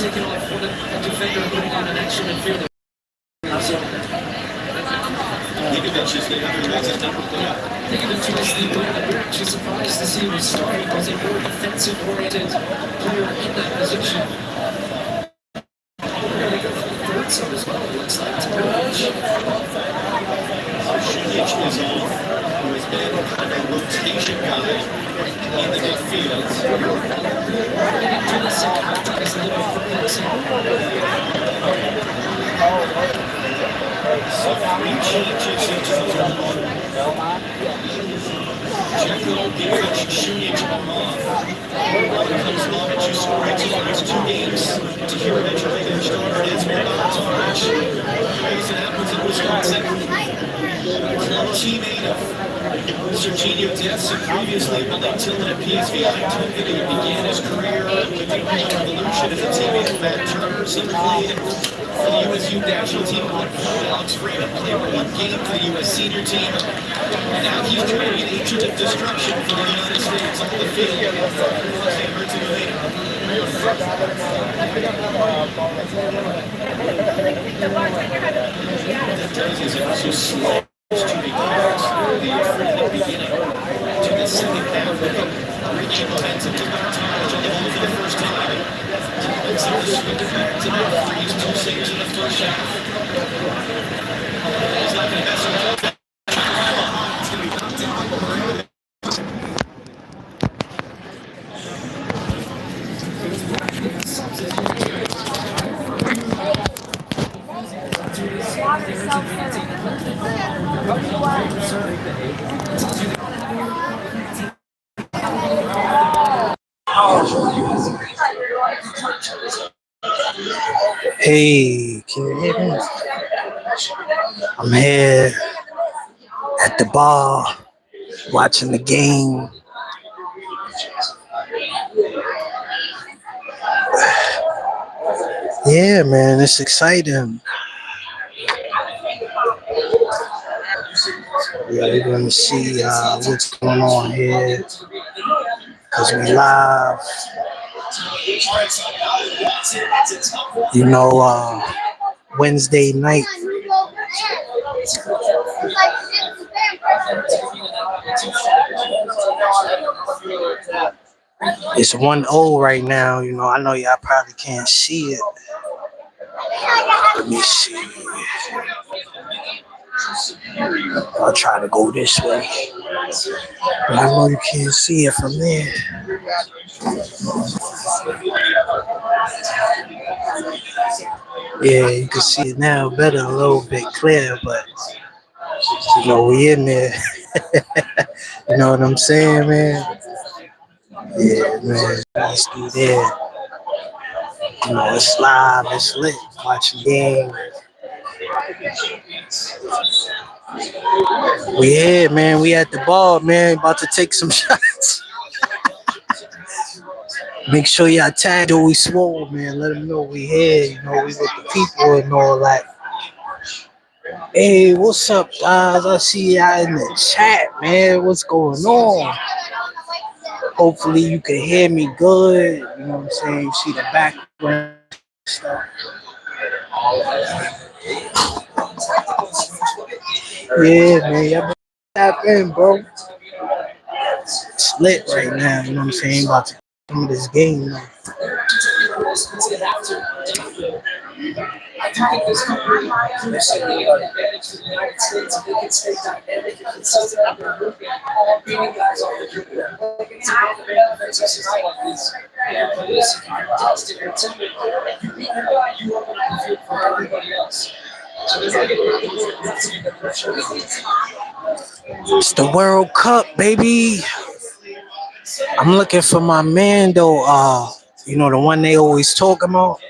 taking off one defender and putting on an extra midfielder. So, think of it just we're actually surprised to see him starting as a more defensive-oriented player in that position. We're going to go for the third sub as well, it looks like. Shunic is off, who has been kind of a rotation guy in the midfield. To the second half, it's a little so 3 changes into the Belmont. Jekyll, Gage, Shunic, and Moth. Comes Moth to score 2 games to hear eventually their starter is Belmont. As it happens in Wisconsin. Former teammate of Serginho Dest and previously Malik Tillman at PSV Eindhoven. He began his career with the Revolution as a teammate of Matt Turner. He played for the USU national team. Alex Freeman played 1 game for the US senior team. Now he's trying to be an agent of destruction for the United States on the field. He's also slow to the beginning to the second half. Reaching momentum to Martinez on the ball for the first time. It's back to the freeze, 2 saves in the first half. He's not going to mess around. Hey, can you hear me? I'm here at the bar watching the game. Yeah, man, it's exciting. Yeah, we're going to see what's going on here because we live. You know, Wednesday night. It's 1-0 right now. You know, I know y'all probably can't see it. Let me see. I'll try to go this way. But I know you can't see it from there. Yeah, you can see it now better, a little bit clear, but you know, we in there. You know what I'm saying, man? Yeah, man, let's do that. You know, it's live, it's lit, watching the game. We here, man. We at the ball, man. About to take some shots. Make sure y'all tag Joey Swole, man. Let him know we here. You know, we with the people and all that. Hey, what's up, guys? I see y'all in the chat, man. What's going on? Hopefully you can hear me good. You know what I'm saying? You see the background stuff. Yeah, man. Y'all better tap in, bro. It's lit right now. You know what I'm saying? About to come to this game, man. I think this company recently advantage to the United States if they can stay dynamic and consistent on their movement, beating guys off the dribble. Like it's about the band defenses like this. And for this, if you're fantastic or timid, if you beat your guy, you are going to feel for everybody else. So there's like a pressure. It's the World Cup, baby. I'm looking for my man though. You know the one they always talk about.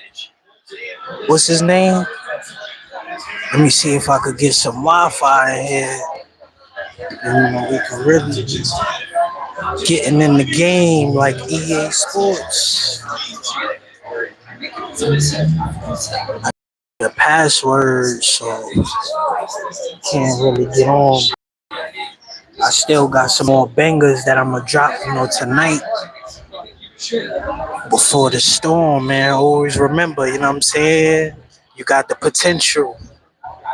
What's his name? Let me see if I could get some Wi-Fi in here. And, you know, we can really getting in the game like EA Sports. The password, so can't really get on. I still got some more bangers that I'm gonna drop, you know, tonight. before the storm, man. Always remember, you know what I'm saying? You got the potential.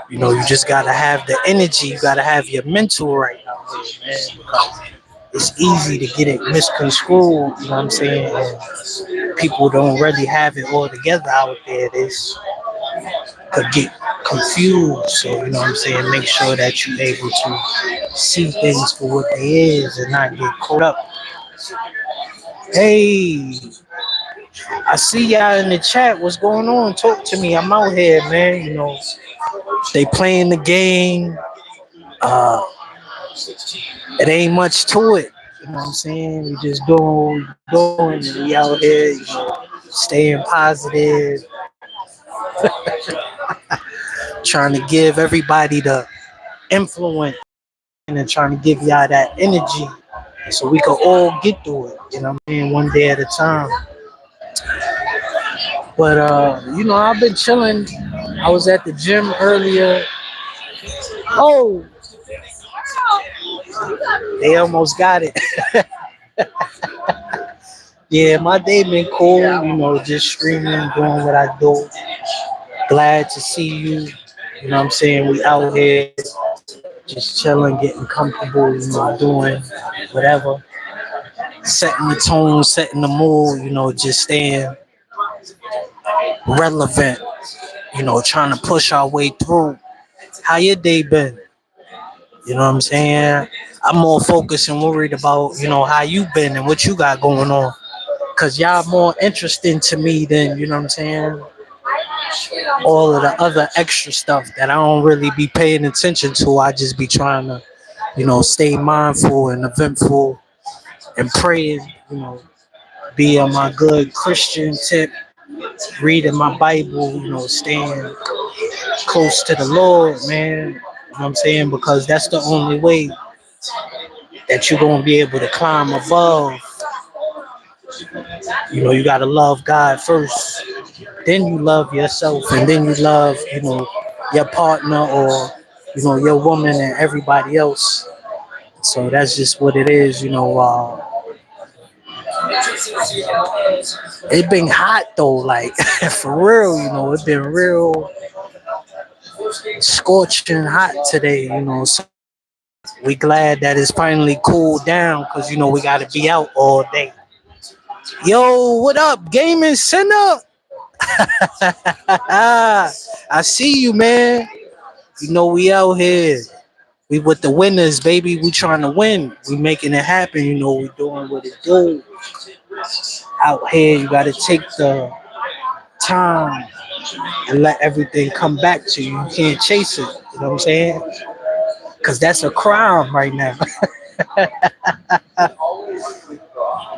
You know, you just gotta have the energy. You gotta have your mental right now, man. Because it's easy to get it misconstrued. You know what I'm saying? And people don't really have it all together out there. This could get confused. So you know what I'm saying? Make sure that you're able to see things for what they is and not get caught up. Hey, I see y'all in the chat. What's going on? Talk to me. I'm out here, man. You know, they playing the game. Uh, it ain't much to it. You know what I'm saying? We just doing what we doing. And we out here, you know, staying positive, trying to give everybody the influence and trying to give y'all that energy so we can all get through it. You know what I'm saying? One day at a time. But you know, I've been chilling. I was at the gym earlier. Oh, they almost got it. Yeah, my day been cool, you know, just streaming, doing what I do. Glad to see you. You know what I'm saying? We out here just chilling, getting comfortable, you know, doing whatever. Setting the tone, setting the mood, you know, just staying relevant, you know, trying to push our way through. How your day been? You know what I'm saying? I'm more focused and worried about, you know, how you been and what you got going on. Cause y'all more interesting to me than, you know what I'm saying, all of the other extra stuff that I don't really be paying attention to. I just be trying to, you know, stay mindful and eventful and praying, you know, be on my good Christian tip, reading my Bible, you know, staying close to the Lord, man. You know what I'm saying? Because that's the only way that you're gonna be able to climb above. You know, you gotta love God first. Then you love yourself, and then you love, you know, your partner or, you know, your woman and everybody else. So that's just what it is, you know. It been hot though, like for real, you know. It been real scorching hot today, you know. So we glad that it's finally cooled down because you know we got to be out all day. Yo, what up, gaming center? I see you, man. You know we out here. We with the winners, baby. We trying to win. We making it happen. You know we doing what it do. Out here, you gotta take the time and let everything come back to you. You can't chase it. You know what I'm saying? Cause that's a crime right now.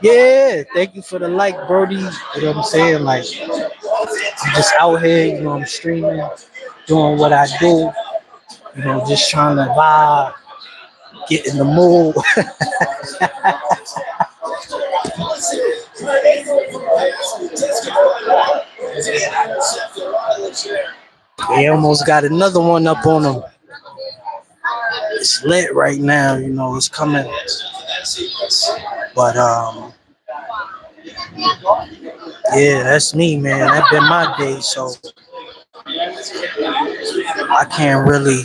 Yeah, thank you for the like, Brody. You know what I'm saying? Like I'm just out here. You know I'm streaming, doing what I do. You know, just trying to vibe, get in the mood. They almost got another one up on them. It's lit right now, you know, it's coming. But yeah, that's me, man. That been my day, so I can't really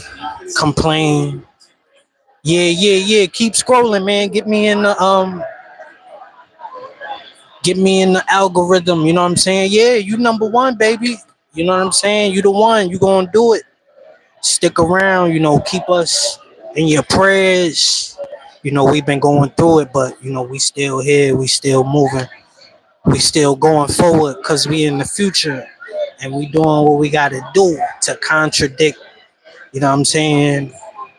complain. Yeah, yeah, yeah. Keep scrolling, man. Get me in the algorithm, you know what I'm saying? Yeah, you number one, baby. You know what I'm saying? You the one, you gonna do it. Stick around, you know, keep us in your prayers. You know, we've been going through it, but you know, we still here, we still moving, we still going forward because we in the future and we doing what we gotta do to contradict, you know what I'm saying,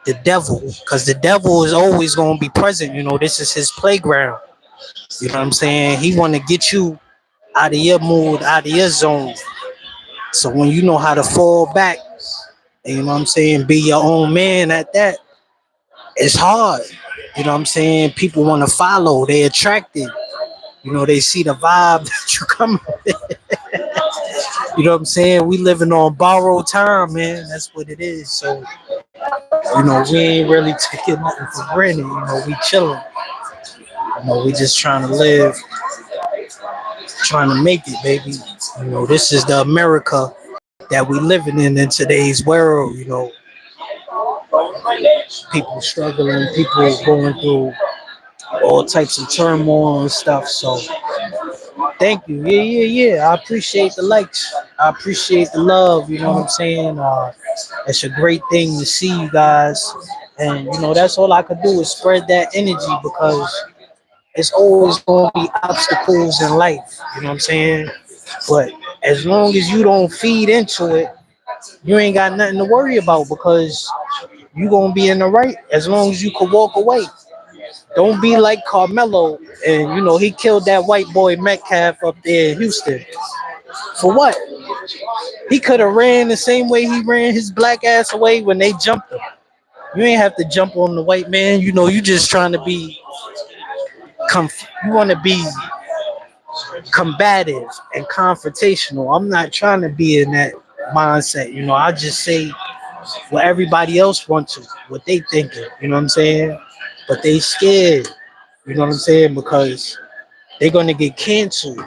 the devil. Because the devil is always gonna be present, you know, this is his playground. You know what I'm saying? He wanna get you out of your mood, out of your zone. So when you know how to fall back, and, you know what I'm saying, be your own man at that, it's hard. You know what I'm saying? People want to follow, they attracted. You know, they see the vibe that you come with. You know what I'm saying? We living on borrowed time, man. That's what it is. So, you know, we ain't really taking nothing for granted. You know, we chilling. You know, we just trying to live trying to make it, baby. This is the America that we living in today's world. People struggling, people going through all types of turmoil and stuff. So thank you. Yeah, yeah, yeah. I appreciate the likes. I appreciate the love. You know what I'm saying? It's a great thing to see you guys. And that's all I could do is spread that energy because it's always gonna be obstacles in life. You know what I'm saying? But as long as you don't feed into it, you ain't got nothing to worry about because you gonna be in the right as long as you could walk away. Don't be like Carmelo, and he killed that white boy Metcalf up there in Houston. For what? He could have ran the same way he ran his black ass away when they jumped him. You ain't have to jump on the white man. You just trying to be you want to be combative and confrontational. I'm not trying to be in that mindset. I just say what everybody else wants to, what they thinking. You know what I'm saying? But they scared. You know what I'm saying? Because they're gonna get canceled.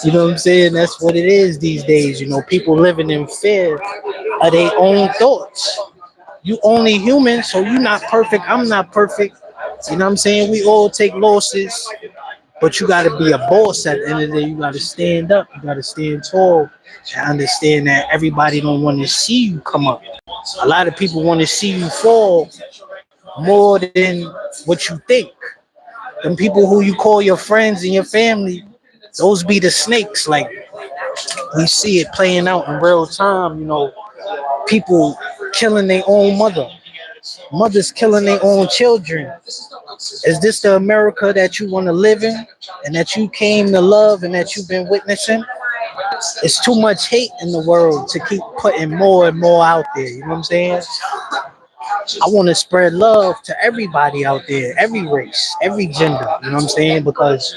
You know what I'm saying? That's what it is these days. People living in fear of their own thoughts. You only human, so you're not perfect. I'm not perfect. You know what I'm saying? We all take losses, but you gotta be a boss at the end of the day. You gotta stand up, you gotta stand tall and understand that everybody don't want to see you come up. A lot of people want to see you fall more than what you think. Them people who you call your friends and your family, those be the snakes. Like we see it playing out in real time. People killing their own mother, mothers killing their own children. Is this the America that you want to live in and that you came to love and that you've been witnessing? It's too much hate in the world to keep putting more and more out there. You know what I'm saying? I want to spread love to everybody out there, every race, every gender. You know what I'm saying? Because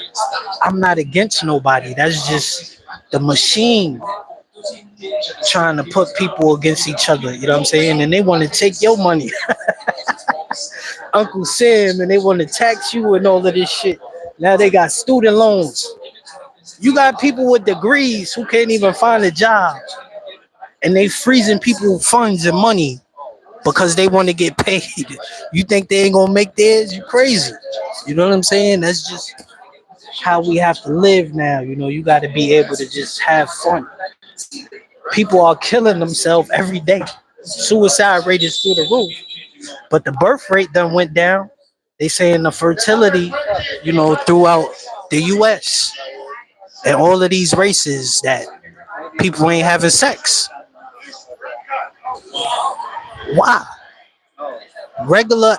I'm not against nobody. That's just the machine trying to put people against each other. You know what I'm saying? And they want to take your money, Uncle Sam, and they want to tax you and all of this shit. Now they got student loans. You got people with degrees who can't even find a job, and they freezing people funds and money because they want to get paid. You think they ain't gonna make theirs? You crazy. You know what I'm saying? That's just how we have to live now. You got to be able to just have fun. People are killing themselves every day. Suicide rate is through the roof, but the birth rate done went down. They saying the fertility, throughout the U.S. and all of these races that people ain't having sex. Why? Regular,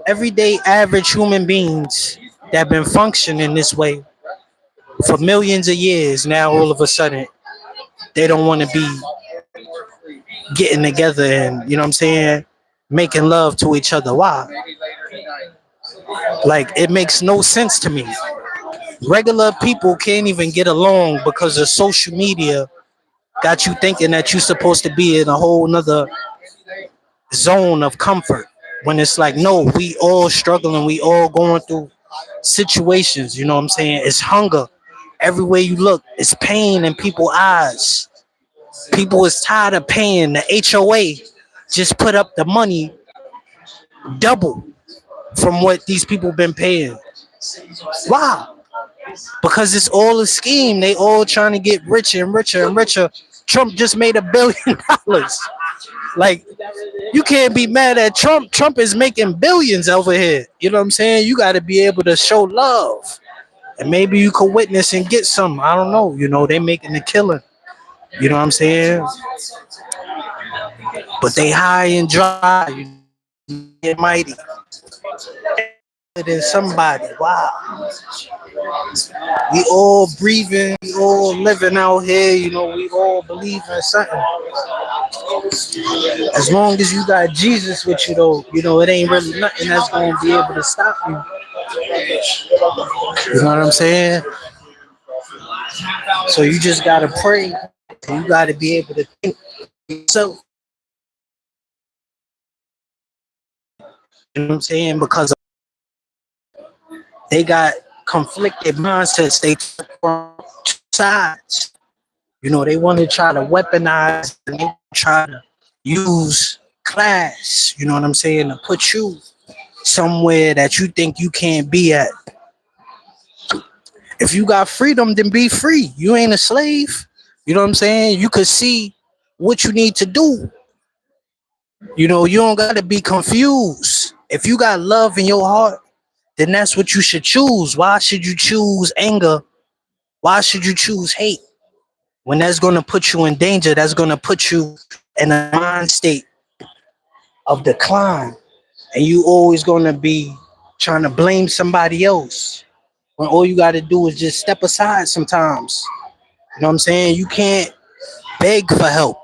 everyday, average human beings that been functioning this way for millions of years. Now all of a sudden, they don't want to be getting together and what I'm saying, making love to each other. Why? Like it makes no sense to me. Regular people can't even get along because of social media got you thinking that you're supposed to be in a whole nother zone of comfort when it's like no, we all struggling, we all going through situations. You know what I'm saying? It's hunger everywhere you look. It's pain in people's eyes. People is tired of paying. The HOA just put up the money double from what these people been paying. Why? Because it's all a scheme. They all trying to get richer and richer and richer. Trump just made $1 billion. Like you can't be mad at Trump. Trump is making billions over here. You know what I'm saying? You got to be able to show love, and maybe you could witness and get some. I don't know. They making a killing. You know what I'm saying? But they high and dry. Get mighty. Than somebody. Wow. We all breathing, we all living out here, we all believe in something. As long as you got Jesus with you though, it ain't really nothing that's gonna be able to stop you. You know what I'm saying? So you just gotta pray. You gotta be able to think yourself. You know what I'm saying? Because they got conflicted mindsets. They from two sides. You know, they want to try to weaponize and they try to use class, you know what I'm saying, to put you somewhere that you think you can't be at. If you got freedom, then be free. You ain't a slave. You know what I'm saying? You could see what you need to do. You know, you don't gotta be confused. If you got love in your heart, then that's what you should choose. Why should you choose anger? Why should you choose hate? When that's gonna put you in danger, that's gonna put you in a mind state of decline. And you always gonna be trying to blame somebody else. When all you gotta do is just step aside sometimes. You know what I'm saying? You can't beg for help.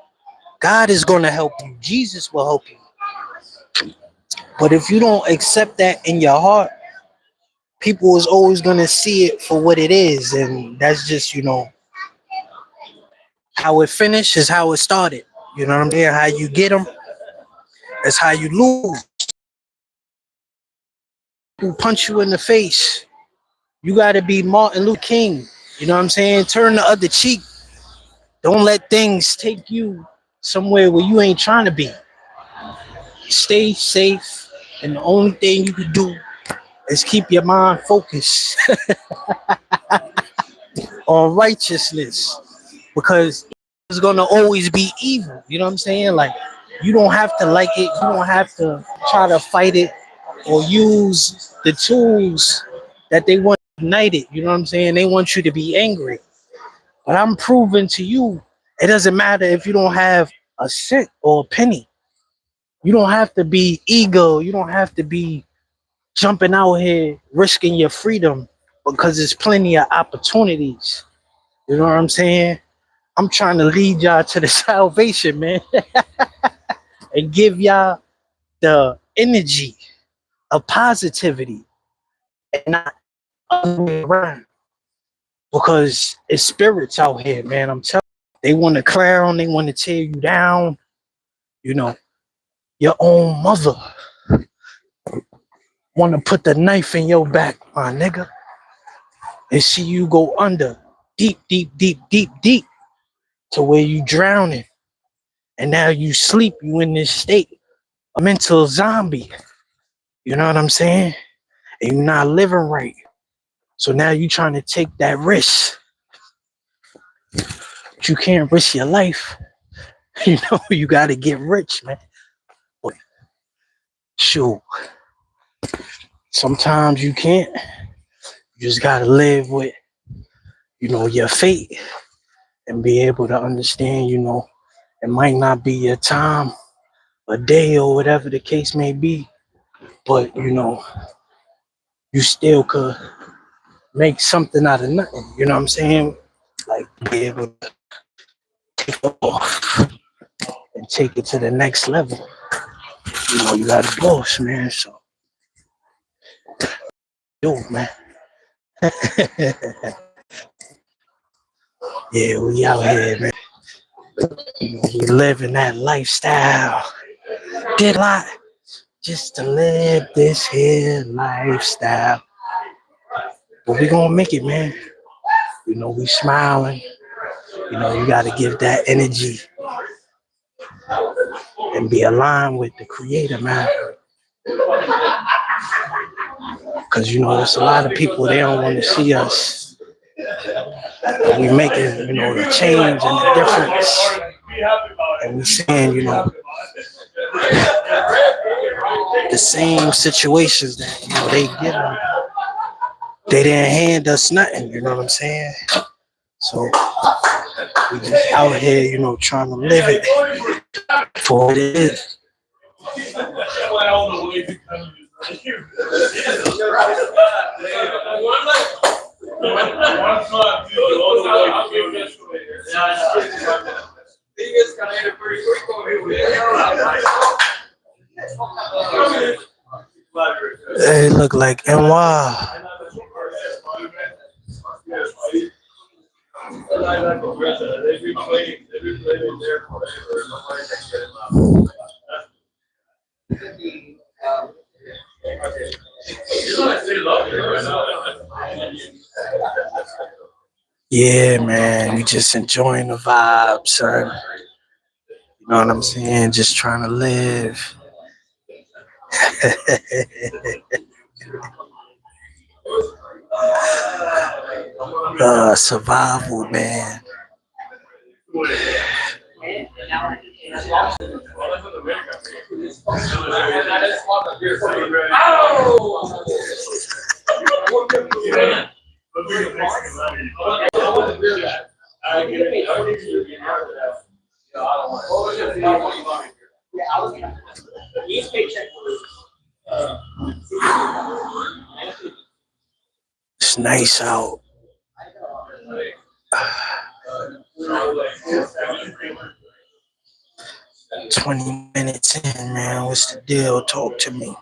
God is gonna help you. Jesus will help you. But if you don't accept that in your heart, people is always gonna see it for what it is, and that's just how it finished is how it started. You know what I'm saying? How you get them is how you lose. Who punch you in the face? You gotta be Martin Luther King. You know what I'm saying? Turn the other cheek. Don't let things take you somewhere where you ain't trying to be. Stay safe, and the only thing you can do is keep your mind focused on righteousness, because it's gonna always be evil. You know what I'm saying? Like, you don't have to like it. You don't have to try to fight it or use the tools that they want to unite it. You know what I'm saying? They want you to be angry. But I'm proving to you, it doesn't matter if you don't have a cent or a penny. You don't have to be ego. You don't have to be jumping out here risking your freedom, because there's plenty of opportunities. You know what I'm saying? I'm trying to lead y'all to the salvation, man, and give y'all the energy of positivity and not other way around. Because it's spirits out here, man. I'm telling you, they want to clown, they want to tear you down. You know, your own mother want to put the knife in your back, my nigga, and see you go under deep, deep, deep, deep, deep to where you drowning. And now you sleep, you in this state, a mental zombie. You know what I'm saying? And you're not living right. So now you trying to take that risk. But you can't risk your life. You know, you got to get rich, man. But sure, sometimes you can't. You just got to live with, your fate, and be able to understand, it might not be your time, a day, or whatever the case may be. But, you still could make something out of nothing. You know what I'm saying? Like, be able to take it off and take it to the next level. You got a boss, man. So, yo, man. Yeah, we out here, man. We living that lifestyle. Did a lot just to live this here lifestyle. But we gonna make it, man. We smiling. You gotta give that energy and be aligned with the creator, man. Because, there's a lot of people, they don't want to see us. We making, the change and the difference. And we saying, the same situations that, they get them. They didn't hand us nothing, you know what I'm saying? So we just out here, trying to live it for what it is. It look like NY. Yeah, man, we just enjoying the vibe, son. You know what I'm saying? Just trying to live. Survival, man. It's nice out. 20 minutes in, man. What's the deal? Talk to me.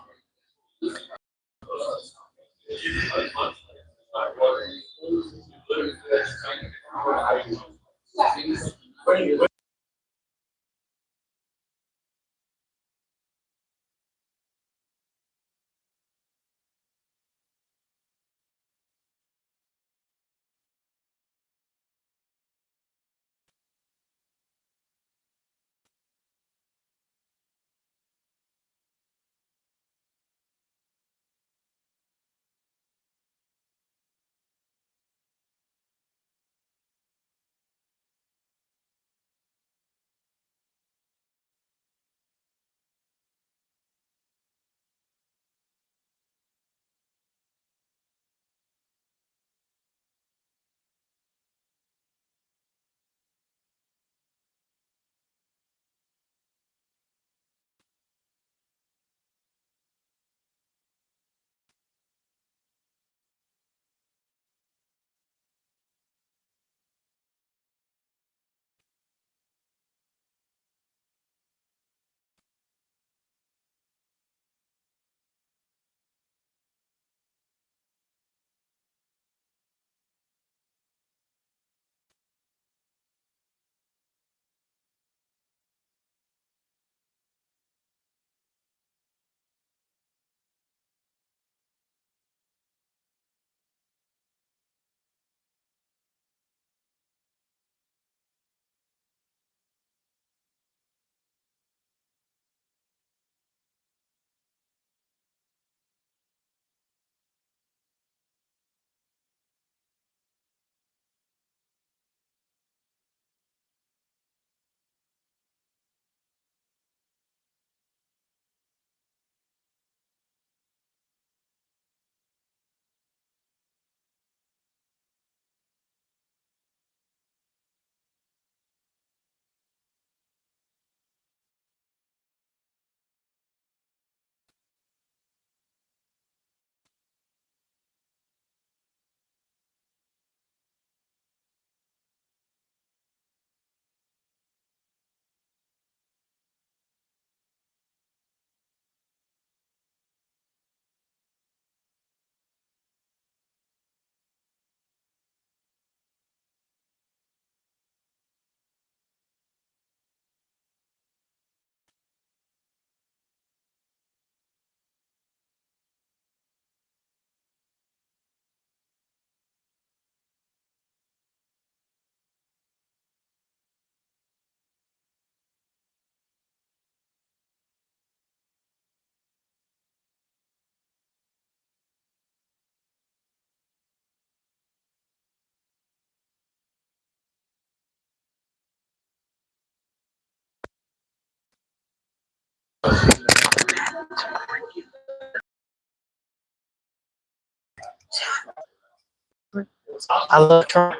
I love Trump.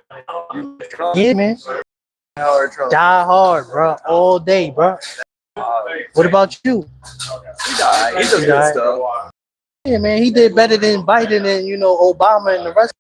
Yeah, man. Die hard, bro. All day, bro. What about you? He does good stuff. Yeah, man. He did better than Biden and Obama and the rest.